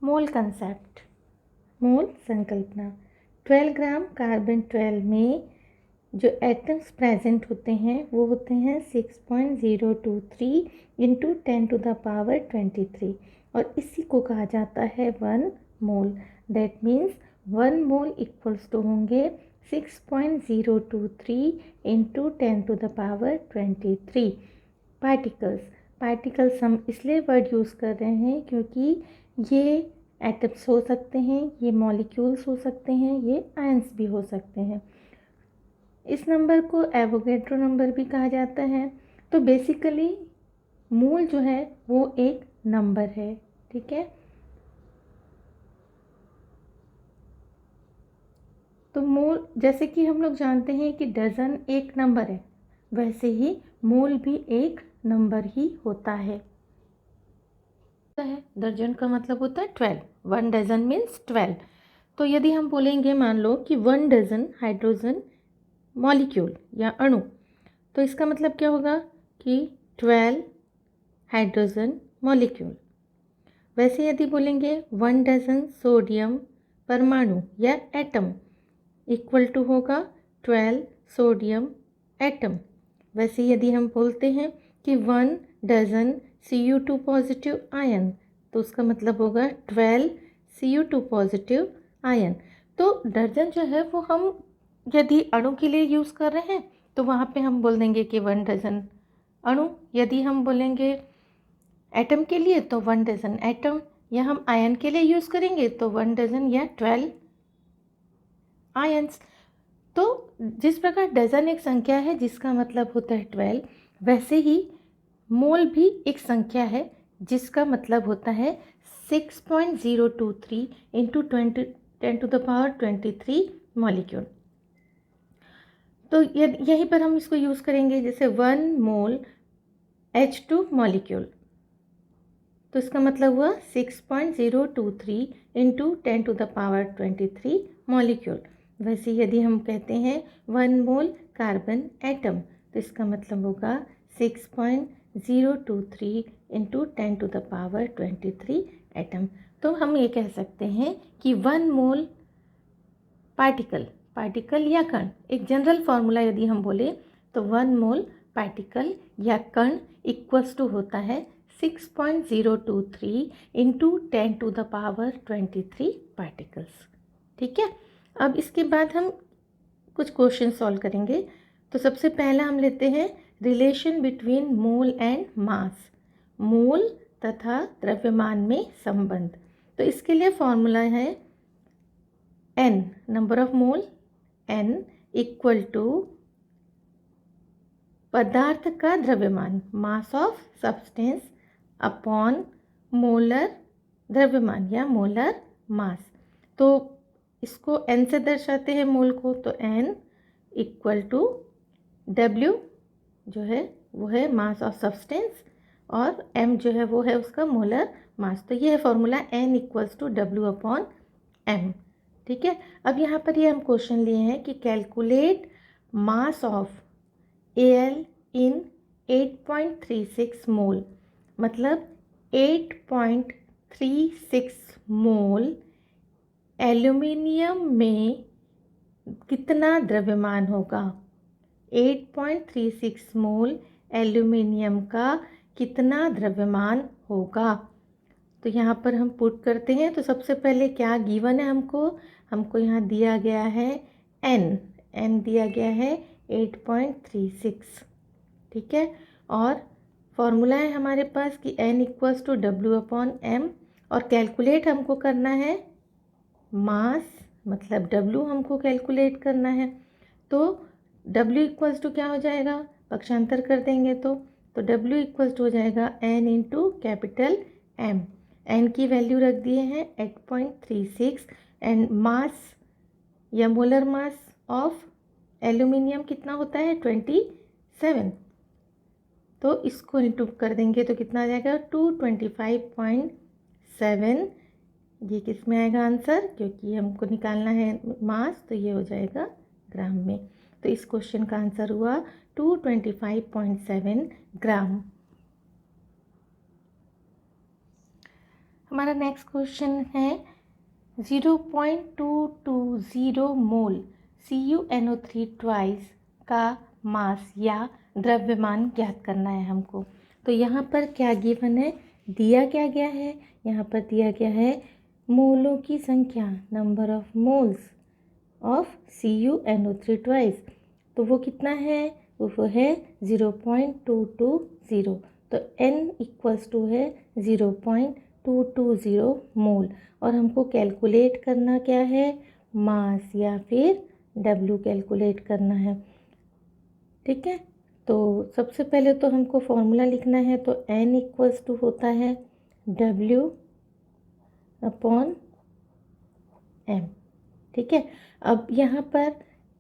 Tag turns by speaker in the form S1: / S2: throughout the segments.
S1: मोल concept, मोल संकल्पना। 12 gram carbon 12 में जो एटम्स प्रेजेंट होते हैं वो होते हैं 6.023 इंटू 10⁻23 और इसी को कहा जाता है 1 mole. That means 1 mole equals to होंगे 6.023 इंटू 10⁻23 पार्टिकल्स। पार्टिकल्स हम इसलिए वर्ड यूज़ कर रहे हैं क्योंकि ये एटम्स हो सकते हैं, ये मॉलिक्यूल्स हो सकते हैं, ये आयंस भी हो सकते हैं। इस नंबर को एवोगैड्रो नंबर भी कहा जाता है। तो बेसिकली मोल जो है वो एक नंबर है, ठीक है। तो मोल, जैसे कि हम लोग जानते हैं कि डजन एक नंबर है, वैसे ही मोल भी एक नंबर ही होता है। दर्जन का मतलब होता है 12, 1 डजन मीन्स 12। तो यदि हम बोलेंगे मान लो कि 1 डजन हाइड्रोजन मॉलिक्यूल या अणु, तो इसका मतलब क्या होगा कि 12 हाइड्रोजन मॉलिक्यूल। वैसे यदि बोलेंगे 1 डजन सोडियम परमाणु या एटम इक्वल टू होगा 12 सोडियम एटम। वैसे यदि हम बोलते हैं कि 1 डजन Cu2 पॉजिटिव आयन, तो उसका मतलब होगा 12 Cu2 पॉजिटिव आयन। तो दर्जन जो है वो हम यदि अणु के लिए यूज़ कर रहे हैं तो वहाँ पे हम बोल देंगे कि 1 डजन अणु। यदि हम बोलेंगे एटम के लिए तो 1 डजन एटम, या हम आयन के लिए यूज़ करेंगे तो 1 डजन या 12 आयंस। तो जिस प्रकार डजन एक संख्या है जिसका मतलब होता है 12, वैसे ही मोल भी एक संख्या है जिसका मतलब होता है 6.023 इंटू 10⁻23 मॉलिक्यूल। तो यहीं पर हम इसको यूज़ करेंगे, जैसे 1 मोल H2 मॉलिक्यूल, तो इसका मतलब हुआ 6.023 इंटू 10⁻23 मॉलिक्यूल। वैसे यदि हम कहते हैं 1 मोल कार्बन एटम, तो इसका मतलब होगा 6.023 इंटू 10⁻23 एटम। तो हम ये कह सकते हैं कि 1 मोल पार्टिकल या कण, एक जनरल फार्मूला यदि हम बोले तो 1 मोल पार्टिकल या कण इक्वल्स टू होता है 6.023 इंटू 10⁻23 पार्टिकल्स, ठीक है। अब इसके बाद हम कुछ क्वेश्चन सॉल्व करेंगे। तो सबसे पहला हम लेते हैं relation between mole and mass, mole तथा द्रव्यमान में संबंध। तो इसके लिए फॉर्मूला है n, number of mole n equal to पदार्थ का द्रव्यमान, mass of substance upon molar द्रव्यमान या मोलर मास। तो इसको n से दर्शाते हैं मोल को, तो n इक्वल टू w जो है वो है मास ऑफ सब्सटेंस और m जो है वो है उसका मोलर मास। तो ये है formula n equals to w upon m, ठीक है। अब यहाँ पर ये हम क्वेश्चन लिए हैं कि कैलकुलेट मास ऑफ Al इन 8.36 मोल, मतलब 8.36 मोल एल्यूमिनियम में कितना द्रव्यमान होगा। 8.36 मोल एल्यूमिनियम का कितना द्रव्यमान होगा। तो यहाँ पर हम पुट करते हैं। तो सबसे पहले क्या गिवन है हमको यहाँ दिया गया है n दिया गया है 8.36, ठीक है। और फॉर्मूला है हमारे पास कि n equals to w upon m, और कैलकुलेट हमको करना है मास, मतलब w हमको कैलकुलेट करना है। तो w इक्वल्स टू क्या हो जाएगा, पक्षांतर कर देंगे तो w इक्वल्स टू हो जाएगा n into capital M। n की वैल्यू रख दिए हैं 8.36 एंड मास या मोलर मास ऑफ एल्यूमिनियम कितना होता है 27। तो इसको इंटू कर देंगे तो कितना आ जाएगा 225.7। ये किस में आएगा आंसर, क्योंकि हमको निकालना है मास, तो ये हो जाएगा ग्राम में। तो इस क्वेश्चन का आंसर हुआ 225.7 ग्राम। हमारा नेक्स्ट क्वेश्चन है 0.220 मोल CuNO3 ट्वाइस का मास या द्रव्यमान ज्ञात करना है हमको। तो यहाँ पर क्या गिवन है, दिया क्या गया है, यहाँ पर दिया गया है मोलों की संख्या, number of moles of CuNO3 twice. तो वो कितना है, वो है 0.220। तो N इक्वल्स टू है 0.220 मोल। और हमको कैलकुलेट करना क्या है, मास या फिर W कैलकुलेट करना है। ठीक है, तो सबसे पहले तो हमको फॉर्मूला लिखना है। तो N इक्वल्स टू होता है W अपॉन M। ठीक है, अब यहाँ पर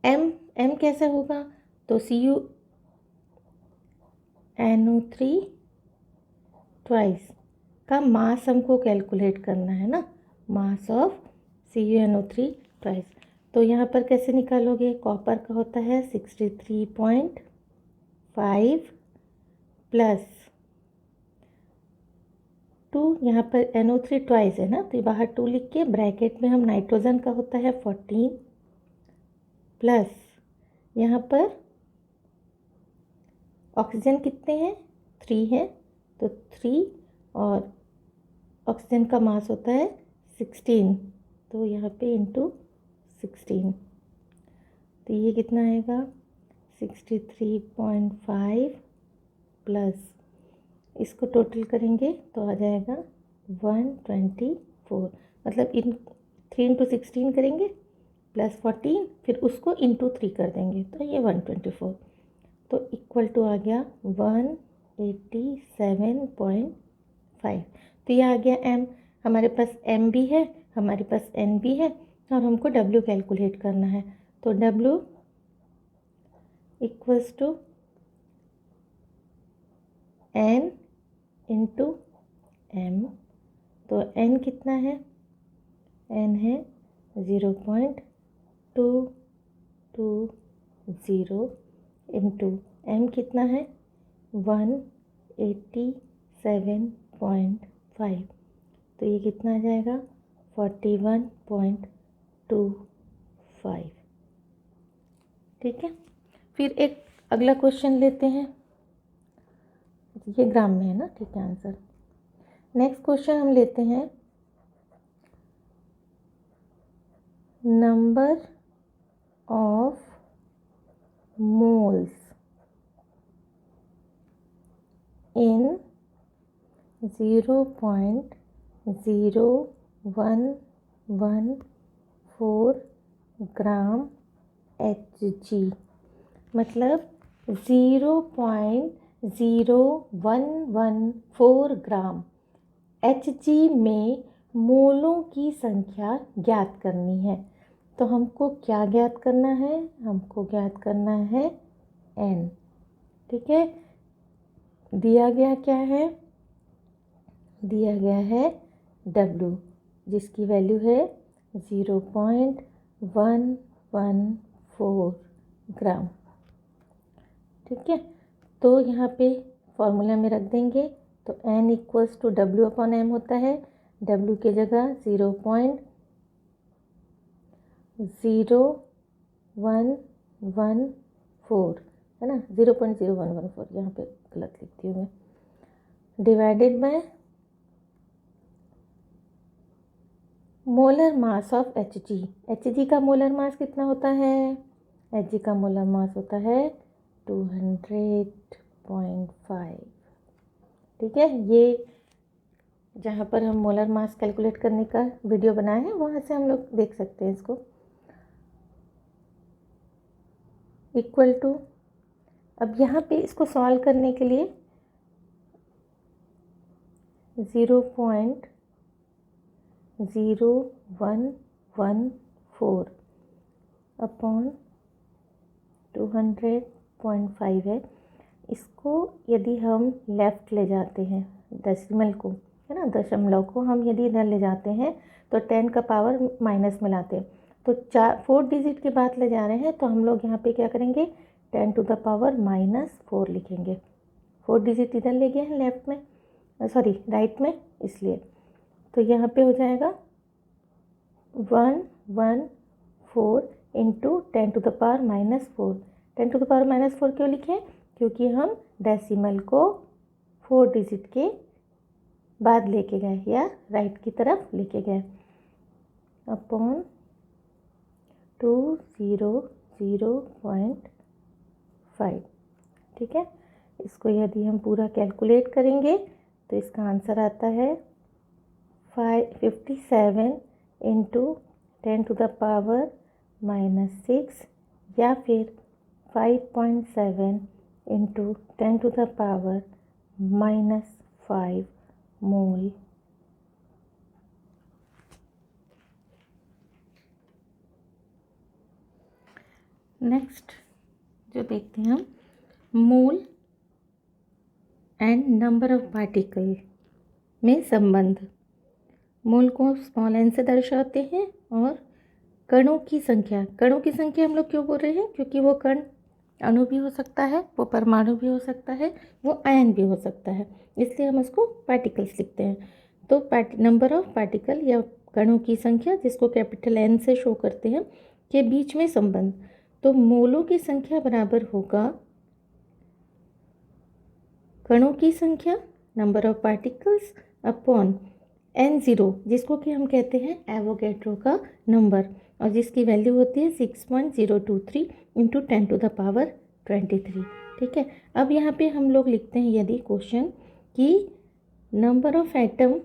S1: M कैसे होगा, तो CuNO3 ट्वाइस का मास हमको कैलकुलेट करना है ना, मास ऑफ CuNO3 ट्वाइस। तो यहाँ पर कैसे निकालोगे, कॉपर का होता है 63.5 प्लस 2, यहाँ पर NO3 ट्वाइस है ना, तो ये बाहर 2 लिख के ब्रैकेट में हम नाइट्रोजन का होता है 14 प्लस यहाँ पर ऑक्सीजन कितने हैं, 3 है, तो 3 और ऑक्सीजन का मास होता है 16, तो यहाँ पे इंटू 16। तो ये कितना आएगा 63.5 प्लस इसको टोटल करेंगे तो आ जाएगा 124। मतलब इन 3 इंटू 16 करेंगे प्लस 14, फिर उसको इंटू 3 कर देंगे तो ये 124। तो इक्वल टू आ गया 187.5। तो ये आ गया M। हमारे पास M भी है, हमारे पास N भी है, और हमको W कैलकुलेट करना है। तो W equals to N into M। तो N कितना है, N है 0.220 इंटू M कितना है 187.5। तो ये कितना आ जाएगा 41.25। ठीक है, फिर एक अगला क्वेश्चन लेते हैं, ये ग्राम में है ना, ठीक है आंसर। नेक्स्ट क्वेश्चन हम लेते हैं number of moles in 0.0114 gram Hg। मतलब 0.0114 ग्राम Hg में मोलों की संख्या ज्ञात करनी है। तो हमको क्या ज्ञात करना है, हमको ज्ञात करना है N। ठीक है, दिया गया क्या है, दिया गया है W, जिसकी वैल्यू है 0.114 ग्राम। ठीक है, तो यहाँ पे फॉर्मूला में रख देंगे। तो N equals to W upon M होता है। W की जगह 0.0114 है ना, 0.0114, यहाँ पे गलत लिखती हूँ मैं, divided by molar mass of Hg। Hg का मोलर मास कितना होता है, Hg का मोलर मास होता है 200.5। ठीक है, ये जहाँ पर हम मोलर मास कैलकुलेट करने का वीडियो बनाए हैं वहाँ से हम लोग देख सकते हैं इसको। इक्वल टू, अब यहाँ पे इसको सॉल्व करने के लिए 0.0114 अपॉन 200.5 है। इसको यदि हम लेफ़्ट ले जाते हैं, डेसिमल को है ना, दशमलव को हम यदि इधर ले जाते हैं तो 10 का पावर माइनस में लाते हैं, तो 4 डिजिट के बाद ले जा रहे हैं, तो हम लोग यहाँ पे क्या करेंगे 10 टू द पावर -4 लिखेंगे। 4 डिजिट इधर ले गए हैं लेफ़्ट में, सॉरी राइट में, इसलिए तो यहाँ पे हो जाएगा 114 इंटू 10⁻⁻4। 10⁻⁻4 क्यों लिखे? क्योंकि हम डेसिमल को 4 डिजिट के बाद लेके गए या राइट की तरफ लेके गए, अपॉन 200.5। ठीक है, इसको यदि हम पूरा कैलकुलेट करेंगे तो इसका आंसर आता है 57 इंटू 10⁻⁻6 या फिर 5.7 इंटू 10⁻⁻5 मोल। नेक्स्ट जो देखते हैं हम, mole and number of particle में संबंध। मोल को स्मॉल एन से दर्शाते हैं और कणों की संख्या हम लोग क्यों बोल रहे हैं? क्योंकि वो कण अणु भी हो सकता है, वो परमाणु भी हो सकता है, वो आयन भी हो सकता है, इसलिए हम उसको पार्टिकल्स लिखते हैं। तो नंबर ऑफ पार्टिकल या कणों की संख्या, जिसको कैपिटल एन से शो करते हैं, के बीच में संबंध। तो मोलों की संख्या बराबर होगा कणों की संख्या, number of particles, upon N0, जिसको कि हम कहते हैं एवोगैड्रो का नंबर, और जिसकी वैल्यू होती है 6.023 इंटू 10⁻23। ठीक है, अब यहाँ पे हम लोग लिखते हैं यदि क्वेश्चन कि number of atom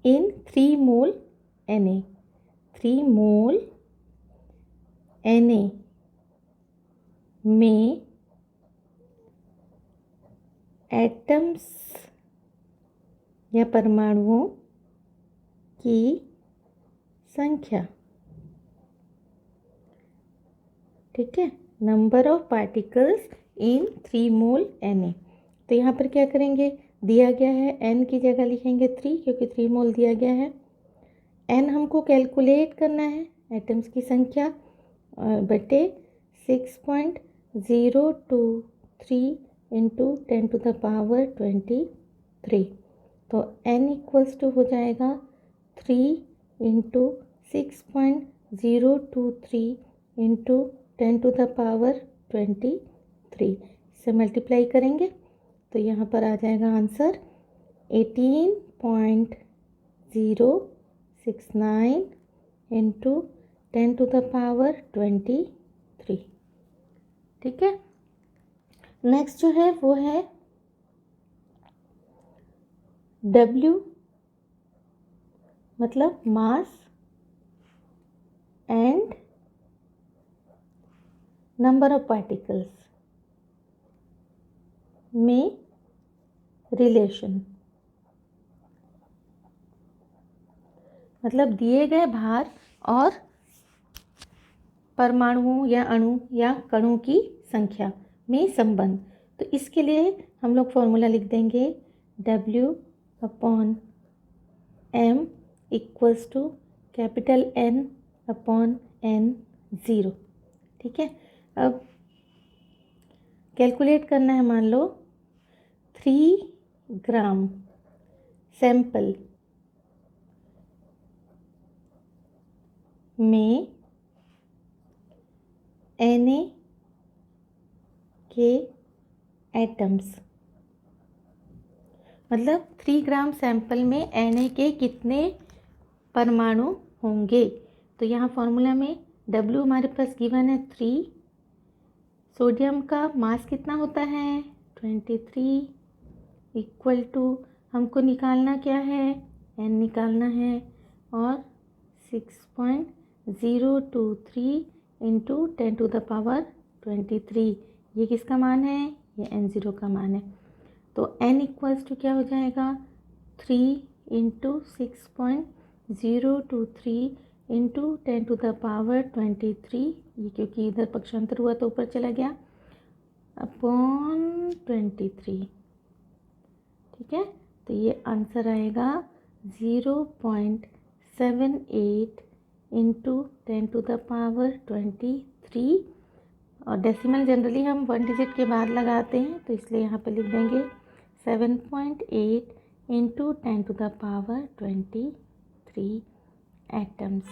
S1: in 3 mole Na, 3 mole Na में एटम्स या परमाणुओं की संख्या। ठीक है, number of particles in 3 mole Na। तो यहाँ पर क्या करेंगे, दिया गया है n की जगह लिखेंगे 3, क्योंकि 3 मोल दिया गया है। n हमको कैलकुलेट करना है एटम्स की संख्या, बटे 6.023 इंटू 10⁻23। तो n इक्वल्स टू हो जाएगा 3 इंटू 6.023 इंटू 10⁻23 से मल्टीप्लाई करेंगे तो यहाँ पर आ जाएगा आंसर 18.069 इंटू 10⁻23। ठीक है, नेक्स्ट जो है वो है W, मतलब mass and number of particles में रिलेशन। मतलब दिए गए भार और परमाणुओं या अणु या कणों की संख्या में संबंध। तो इसके लिए हम लोग फॉर्मूला लिख देंगे W/m equals to capital N/N0। ठीक है, अब कैलकुलेट करना है। मान लो 3 ग्राम सैंपल में Na के एटम्स, मतलब 3 ग्राम सैंपल में Na के कितने परमाणु होंगे। तो यहाँ फॉर्मूला में W हमारे पास गिवन है 3, सोडियम का मास कितना होता है 23, इक्वल टू हमको निकालना क्या है, N निकालना है, और 6.023 इंटू 10⁻23। ये किसका मान है, ये N0 का मान है। तो N इक्वल्स टू क्या हो जाएगा 3 इंटू 6.023 इंटू 10⁻23, ये क्योंकि इधर पक्षांतर हुआ तो ऊपर चला गया, अपॉन 23। ठीक है, तो ये आंसर आएगा 0.78 इंटू 10⁻23। और डेसिमल जनरली हम 1 डिजिट के बाद लगाते हैं, तो इसलिए यहाँ पे लिख देंगे 7.8 into 10 to the power 23 atoms.